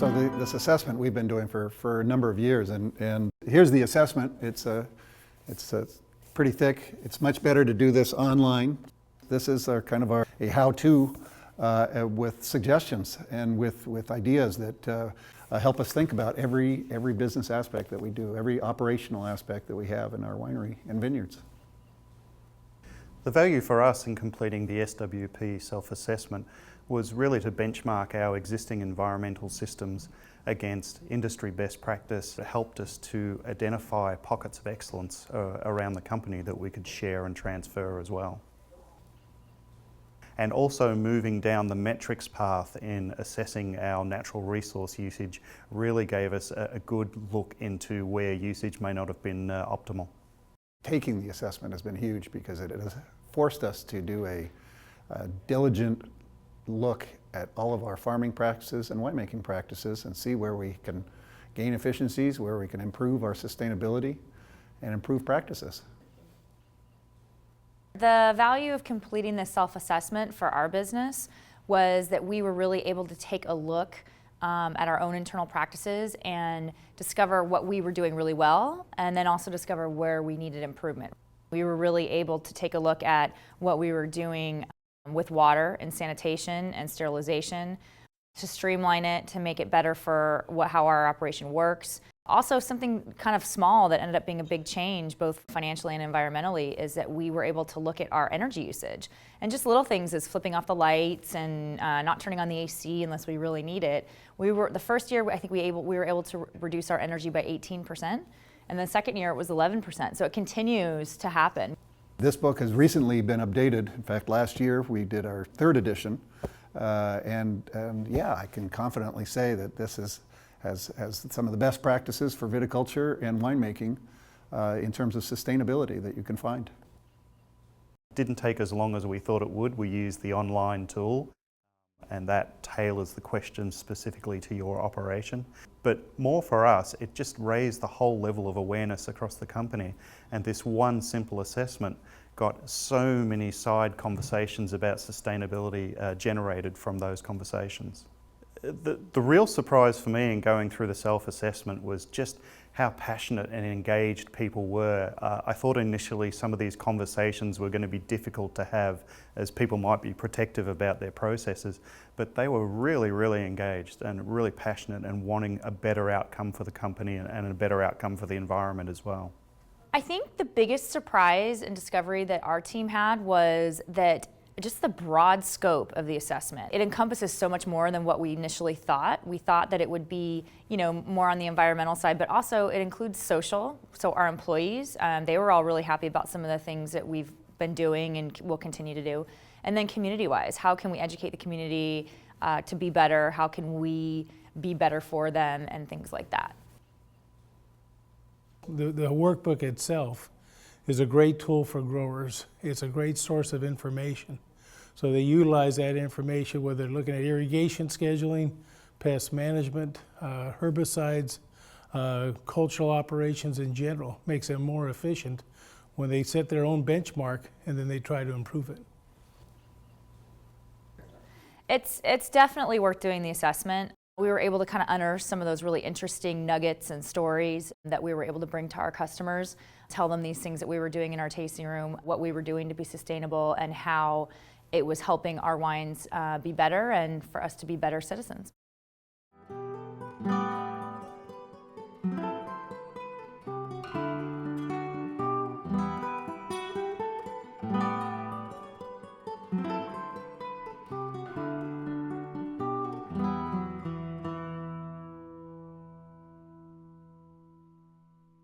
So this assessment we've been doing for a number of years, and here's the assessment. It's pretty thick. It's much better to do this online. This is a how-to with suggestions and with ideas that help us think about every business aspect that we do, every operational aspect that we have in our winery and vineyards. The value for us in completing the SWP self-assessment was really to benchmark our existing environmental systems against industry best practice. It helped us to identify pockets of excellence around the company that we could share and transfer as well. And also moving down the metrics path in assessing our natural resource usage really gave us a good look into where usage may not have been optimal. Taking the assessment has been huge because it has forced us to do a diligent look at all of our farming practices and winemaking practices and see where we can gain efficiencies, where we can improve our sustainability and improve practices. The value of completing this self-assessment for our business was that we were really able to take a look at our own internal practices and discover what we were doing really well, and then also discover where we needed improvement. We were really able to take a look at what we were doing with water and sanitation and sterilization, to streamline it, to make it better for how our operation works. Also, something kind of small that ended up being a big change, both financially and environmentally, is that we were able to look at our energy usage. And just little things as flipping off the lights and not turning on the AC unless we really need it. The first year, I think we were able to reduce our energy by 18%, and the second year it was 11%. So it continues to happen. This book has recently been updated. In fact, last year we did our third edition, and yeah, I can confidently say that this has some of the best practices for viticulture and winemaking in terms of sustainability that you can find. It didn't take as long as we thought it would. We used the online tool, and that tailors the questions specifically to your operation. But more for us, it just raised the whole level of awareness across the company, and this one simple assessment got so many side conversations about sustainability generated from those conversations. The real surprise for me in going through the self-assessment was just how passionate and engaged people were. I thought initially some of these conversations were going to be difficult to have, as people might be protective about their processes, but they were really, really engaged and really passionate and wanting a better outcome for the company and a better outcome for the environment as well. I think the biggest surprise and discovery that our team had was that just the broad scope of the assessment. It encompasses so much more than what we initially thought. We thought that it would be, more on the environmental side, but also it includes social. So our employees, they were all really happy about some of the things that we've been doing and will continue to do. And then community-wise, how can we educate the community to be better? How can we be better for them and things like that? The workbook itself is a great tool for growers. It's a great source of information. So they utilize that information, whether they're looking at irrigation scheduling, pest management, herbicides, cultural operations in general. Makes them more efficient when they set their own benchmark and then they try to improve it. It's definitely worth doing the assessment. We were able to kind of unearth some of those really interesting nuggets and stories that we were able to bring to our customers, tell them these things that we were doing in our tasting room, what we were doing to be sustainable, and how it was helping our wines be better and for us to be better citizens.